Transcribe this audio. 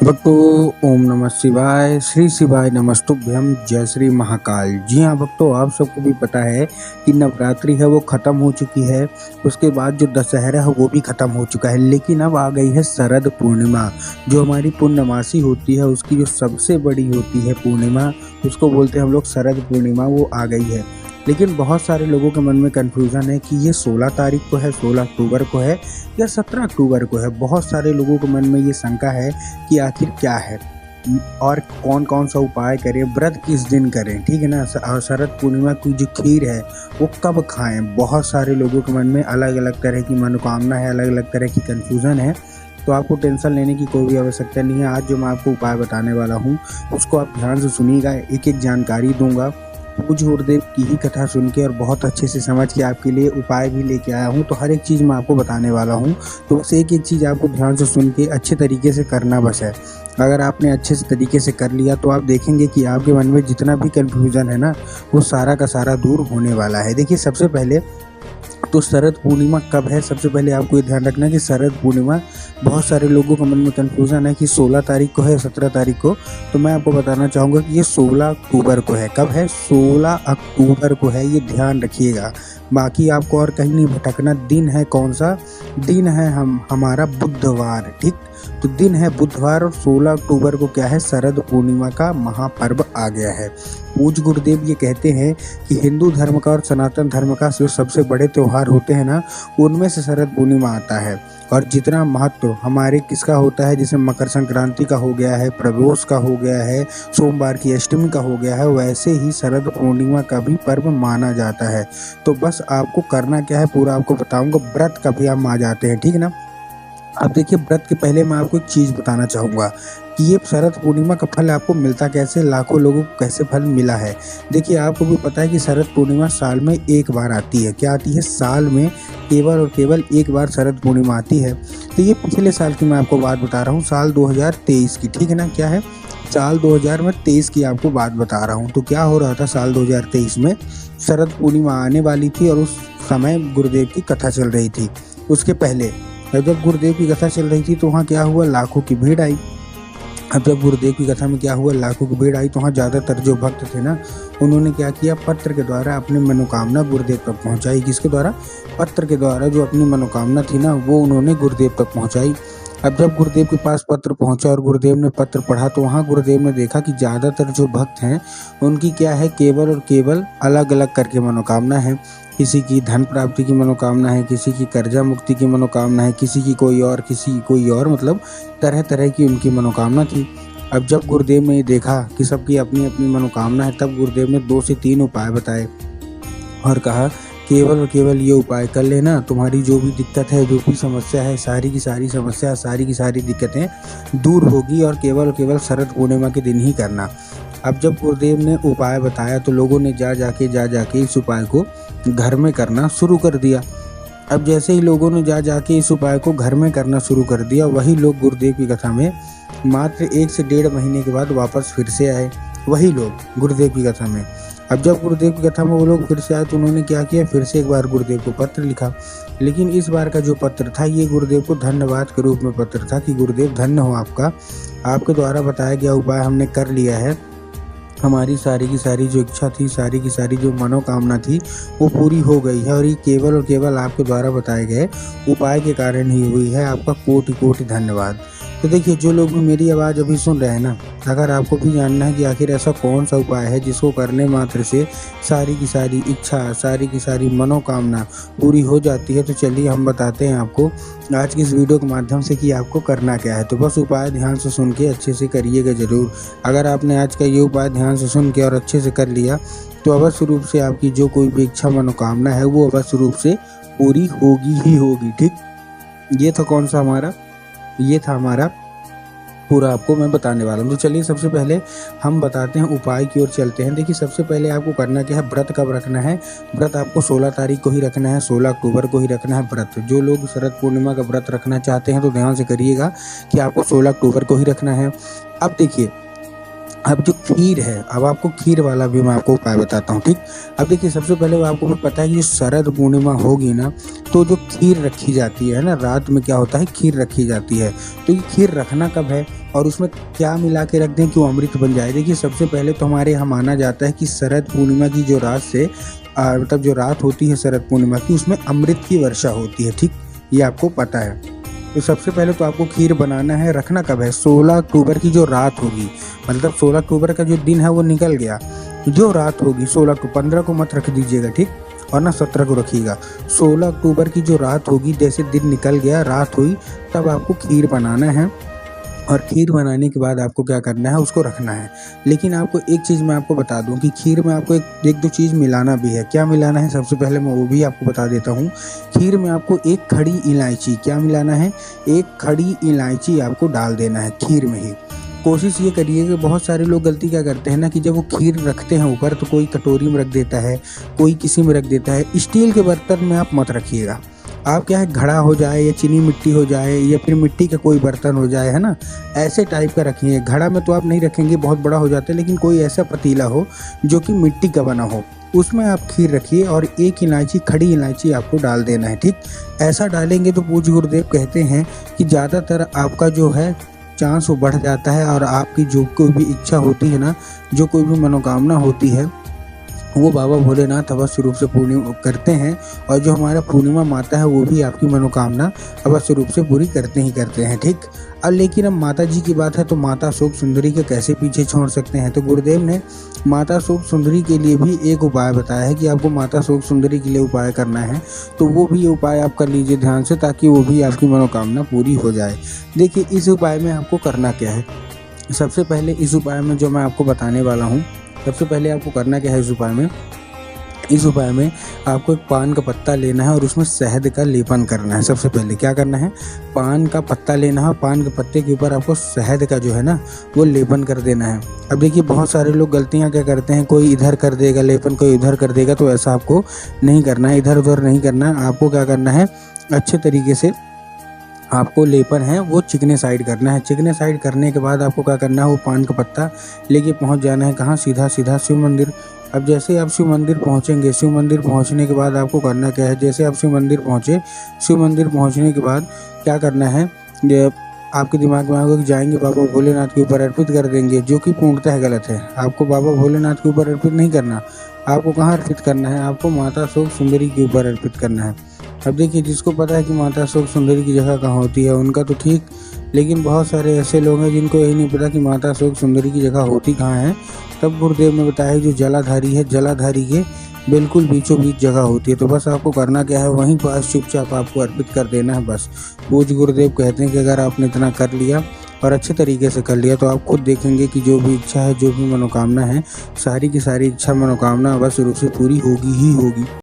भक्तों, ओम नमः शिवाय, श्री शिवाय नमस्तुभ्यम, जय श्री महाकाल। जी हाँ भक्तों, आप सबको भी पता है कि नवरात्रि है वो ख़त्म हो चुकी है। उसके बाद जो दशहरा है वो भी ख़त्म हो चुका है, लेकिन अब आ गई है शरद पूर्णिमा। जो हमारी पूर्णमासी होती है उसकी जो सबसे बड़ी होती है पूर्णिमा, उसको बोलते हैं हम लोग शरद पूर्णिमा, वो आ गई है। लेकिन बहुत सारे लोगों के मन में कन्फ्यूज़न है कि ये 16 तारीख को है, 16 अक्टूबर को है या 17 अक्टूबर को है। बहुत सारे लोगों के मन में ये शंका है कि आखिर क्या है और कौन कौन सा उपाय करें, व्रत किस दिन करें, ठीक है ना। और शरद पूर्णिमा की जो खीर है वो कब खाएं। बहुत सारे लोगों के मन में अलग अलग तरह की मनोकामना है, अलग अलग तरह की कन्फ्यूज़न है। तो आपको टेंशन लेने की कोई भी आवश्यकता नहीं है। आज जो मैं आपको उपाय बताने वाला हूँ उसको आप ध्यान से सुनिएगा। एक एक जानकारी दूंगा, पूज्य गुरुदेव की ही कथा सुन के और बहुत अच्छे से समझ के आपके लिए उपाय भी लेके आया हूँ। तो हर एक चीज़ मैं आपको बताने वाला हूँ। तो बस एक एक चीज़ आपको ध्यान से सुन के अच्छे तरीके से करना बस है। अगर आपने अच्छे से तरीके से कर लिया तो आप देखेंगे कि आपके मन में जितना भी कन्फ्यूज़न है ना, वो सारा का सारा दूर होने वाला है। देखिए, सबसे पहले तो शरद पूर्णिमा कब है। सबसे पहले आपको ये ध्यान रखना है कि शरद पूर्णिमा, बहुत सारे लोगों के मन में कन्फ्यूज़न है कि 16 तारीख को है, 17 तारीख को। तो मैं आपको बताना चाहूँगा कि ये 16 अक्टूबर को है। कब है? 16 अक्टूबर को है, ये ध्यान रखिएगा। बाकी आपको और कहीं नहीं भटकना। दिन है कौन सा? दिन है हमारा बुधवार, ठीक। तो दिन है बुधवार और 16 अक्टूबर को क्या है? शरद पूर्णिमा का महापर्व आ गया है। पूज्य गुरुदेव ये कहते हैं कि हिंदू धर्म का और सनातन धर्म का जो सबसे बड़े त्यौहार होते हैं ना, उनमें से शरद पूर्णिमा आता है। और जितना महत्व हमारे किसका होता है, जैसे मकर संक्रांति का हो गया है, प्रदोष का हो गया है, सोमवार की अष्टमी का हो गया है, वैसे ही शरद पूर्णिमा का भी पर्व माना जाता है। तो बस आपको करना क्या है पूरा आपको बताऊंगा। व्रत कभी हम आ जाते हैं, ठीक है ना। अब देखिए, व्रत के पहले मैं आपको एक चीज़ बताना चाहूँगा कि ये शरद पूर्णिमा का फल आपको मिलता कैसे, लाखों लोगों को कैसे फल मिला है। देखिए, आपको भी पता है कि शरद पूर्णिमा साल में एक बार आती है। क्या आती है? साल में केवल और केवल एक बार शरद पूर्णिमा आती है। तो ये पिछले साल की मैं आपको बात बता रहा हूँ, साल 2023 की, ठीक है ना। क्या है? साल 2023 की आपको बात बता रहा हूँ। तो क्या हो रहा था साल 2023 में? शरद पूर्णिमा आने वाली थी और उस समय गुरुदेव की कथा चल रही थी। उसके पहले जब गुरुदेव की कथा चल रही थी तो वहाँ क्या हुआ? लाखों की भीड़ आई। अब जब गुरुदेव की कथा में क्या हुआ? लाखों की भीड़ आई, तो वहाँ ज़्यादातर जो भक्त थे ना, उन्होंने क्या किया? पत्र के द्वारा अपनी मनोकामना गुरुदेव तक पहुँचाई। किसके द्वारा? पत्र के द्वारा जो अपनी मनोकामना थी ना, वो उन्होंने गुरुदेव तक पहुँचाई। अब जब गुरुदेव के पास पत्र पहुँचा और गुरुदेव ने पत्र पढ़ा, तो वहाँ गुरुदेव ने देखा कि ज़्यादातर जो भक्त हैं उनकी क्या है? केवल और केवल अलग अलग करके मनोकामना है। किसी की धन प्राप्ति की मनोकामना है, किसी की कर्जा मुक्ति की मनोकामना है, किसी की कोई और, किसी की कोई और, मतलब तरह तरह की उनकी मनोकामना थी। अब जब गुरुदेव ने ये देखा कि सबकी अपनी अपनी मनोकामना है, तब गुरुदेव ने 2 से 3 उपाय बताए और कहा, केवल और केवल ये उपाय कर लेना, तुम्हारी जो भी दिक्कत है, जो भी समस्या है, सारी की सारी समस्या, सारी की सारी दिक्कतें दूर होगी, और केवल शरद पूर्णिमा के दिन ही करना। अब जब गुरुदेव ने उपाय बताया तो लोगों ने जा जाके इस उपाय को घर में करना शुरू कर दिया। अब जैसे ही लोगों ने जा जाके इस उपाय को घर में करना शुरू कर दिया, वही लोग गुरुदेव की कथा में मात्र 1 से 1.5 महीने के बाद वापस फिर से आए। वही लोग गुरुदेव की कथा में। अब जब गुरुदेव की कथा में वो लोग फिर से आए तो उन्होंने क्या किया? फिर से एक बार गुरुदेव को पत्र लिखा। लेकिन इस बार का जो पत्र था, ये गुरुदेव को धन्यवाद के रूप में पत्र था कि गुरुदेव धन्य हो आपका, आपके द्वारा बताया गया उपाय हमने कर लिया है। हमारी सारी की सारी जो इच्छा थी, सारी की सारी जो मनोकामना थी, वो पूरी हो गई है, और ये केवल और केवल आपके द्वारा बताए गए उपाय के कारण ही हुई है। आपका कोटि कोटि धन्यवाद। तो देखिए, जो लोग भी मेरी आवाज़ अभी सुन रहे हैं ना, अगर आपको भी जानना है कि आखिर ऐसा कौन सा उपाय है जिसको करने मात्र से सारी की सारी इच्छा, सारी की सारी मनोकामना पूरी हो जाती है, तो चलिए हम बताते हैं आपको आज की इस वीडियो के माध्यम से कि आपको करना क्या है। तो बस उपाय ध्यान से सुन के अच्छे से करिएगा ज़रूर। अगर आपने आज का ये उपाय ध्यान से सुन के और अच्छे से कर लिया, तो अवश्य रूप से आपकी जो कोई भी इच्छा मनोकामना है वो अवश्य रूप से पूरी होगी ही होगी, ठीक। ये था कौन सा हमारा? ये था हमारा पूरा आपको मैं बताने वाला हूँ। तो चलिए सबसे पहले हम बताते हैं उपाय की ओर चलते हैं। देखिए, सबसे पहले आपको करना क्या है? व्रत कब रखना है? व्रत आपको 16 तारीख को ही रखना है, 16 अक्टूबर को ही रखना है व्रत। जो लोग शरद पूर्णिमा का व्रत रखना चाहते हैं तो ध्यान से करिएगा कि आपको 16 अक्टूबर को ही रखना है। अब देखिए, अब जो खीर है, अब आपको खीर वाला भी मैं आपको उपाय बताता हूँ, ठीक। अब देखिए, सबसे पहले आपको भी पता है कि जो शरद पूर्णिमा होगी ना, तो जो खीर रखी जाती है ना, रात में क्या होता है, खीर रखी जाती है। तो ये खीर रखना कब है और उसमें क्या मिला के रख दें कि वो अमृत बन जाए। देखिए, सबसे पहले तो हमारे यहाँ माना जाता है कि शरद पूर्णिमा की जो रात से मतलब जो रात होती है शरद पूर्णिमा की, उसमें अमृत की वर्षा होती है, ठीक। ये आपको पता है। तो सबसे पहले तो आपको खीर बनाना है। रखना कब है, 16 अक्टूबर की जो रात होगी, मतलब 16 अक्टूबर का जो दिन है वो निकल गया, जो रात होगी 16 को, 15 को मत रख दीजिएगा, ठीक। और ना 17 को रखिएगा। 16 अक्टूबर की जो रात होगी, जैसे दिन निकल गया, रात हुई, तब आपको खीर बनाना है। और खीर बनाने के बाद आपको क्या करना है, उसको रखना है। लेकिन आपको एक चीज़ मैं आपको बता दूं कि खीर में आपको एक दो चीज़ मिलाना भी है। क्या मिलाना है, सबसे पहले मैं वो भी आपको बता देता हूँ। खीर में आपको एक खड़ी इलायची, क्या मिलाना है, एक खड़ी इलायची आपको डाल देना है खीर में ही। कोशिश ये करिए कि बहुत सारे लोग गलती क्या करते हैं ना, कि जब वो खीर रखते हैं ऊपर, तो कोई कटोरी में रख देता है, कोई किसी में रख देता है। स्टील के बर्तन में आप मत रखिएगा। आप क्या है, घड़ा हो जाए या चीनी मिट्टी हो जाए या फिर मिट्टी का कोई बर्तन हो जाए, है ना, ऐसे टाइप का रखिए। घड़ा में तो आप नहीं रखेंगे, बहुत बड़ा हो जाता है, लेकिन कोई ऐसा पतीला हो जो कि मिट्टी का बना हो, उसमें आप खीर रखिए। और एक इलायची, खड़ी इलायची आपको डाल देना है, ठीक। ऐसा डालेंगे तो पूज्य गुरुदेव कहते हैं कि ज़्यादातर आपका जो है चांस वो बढ़ जाता है, और आपकी जो कोई भी इच्छा होती है ना, जो कोई भी मनोकामना होती है, वो बाबा भोलेनाथ अवश्य रूप से पूर्ण करते हैं। और जो हमारा पूर्णिमा माता है, वो भी आपकी मनोकामना अवश्य रूप से पूरी करते ही करते हैं, ठीक। अब लेकिन अब माता जी की बात है, तो माता शोक सुंदरी के कैसे पीछे छोड़ सकते हैं। तो गुरुदेव ने माता शोक सुंदरी के लिए भी एक उपाय बताया है कि आपको माता शोक सुंदरी के लिए उपाय करना है। तो वो भी उपाय आप कर लीजिए ध्यान से, ताकि वो भी आपकी मनोकामना पूरी हो जाए। देखिए, इस उपाय में आपको करना क्या है, सबसे पहले इस उपाय में जो मैं आपको बताने वाला हूँ, सबसे पहले आपको करना क्या है इस उपाय में। इस उपाय में आपको एक पान का पत्ता लेना है और उसमें शहद का लेपन करना है। सबसे पहले क्या करना है, पान का पत्ता लेना है, पान के पत्ते के ऊपर आपको शहद का जो है ना, वो लेपन कर देना है। अब देखिए, बहुत सारे लोग गलतियां क्या करते हैं, कोई इधर कर देगा लेपन, कोई इधर कर देगा, तो ऐसा आपको नहीं करना है, इधर उधर नहीं करना है। आपको क्या करना है, अच्छे तरीके से आपको लेपन है वो चिकने साइड करना है। चिकने साइड करने के बाद आपको क्या करना है, वो पान का पत्ता लेके पहुंच जाना है कहाँ, सीधा सीधा शिव मंदिर। अब जैसे आप शिव मंदिर पहुंचेंगे, शिव मंदिर पहुंचने के बाद आपको करना क्या है, जैसे आप शिव मंदिर पहुंचे, शिव मंदिर पहुंचने के बाद क्या करना है, आपके दिमाग में आएगा कि जाएंगे बाबा भोलेनाथ के ऊपर अर्पित कर देंगे, जो कि पूर्णतः गलत है। आपको बाबा भोलेनाथ के ऊपर अर्पित नहीं करना। आपको कहाँ अर्पित करना है, आपको माता शोक सुंदरी के ऊपर अर्पित करना है। अब देखिए, जिसको पता है कि माता शोक सुंदरी की जगह कहाँ होती है, उनका तो ठीक, लेकिन बहुत सारे ऐसे लोग हैं जिनको यही नहीं पता कि माता शोक सुंदरी की जगह होती कहाँ है। तब गुरुदेव ने बताया जो जलाधारी है, जलाधारी के बिल्कुल बीचों बीच जगह होती है। तो बस आपको करना क्या है, वहीं पास चुपचाप आपको अर्पित कर देना है बस। पूज्य गुरुदेव कहते हैं कि अगर आपने इतना कर लिया और अच्छे तरीके से कर लिया, तो आप खुद देखेंगे कि जो भी इच्छा है, जो भी मनोकामना है, सारी की सारी इच्छा मनोकामना अवश्य रूप से पूरी होगी ही होगी।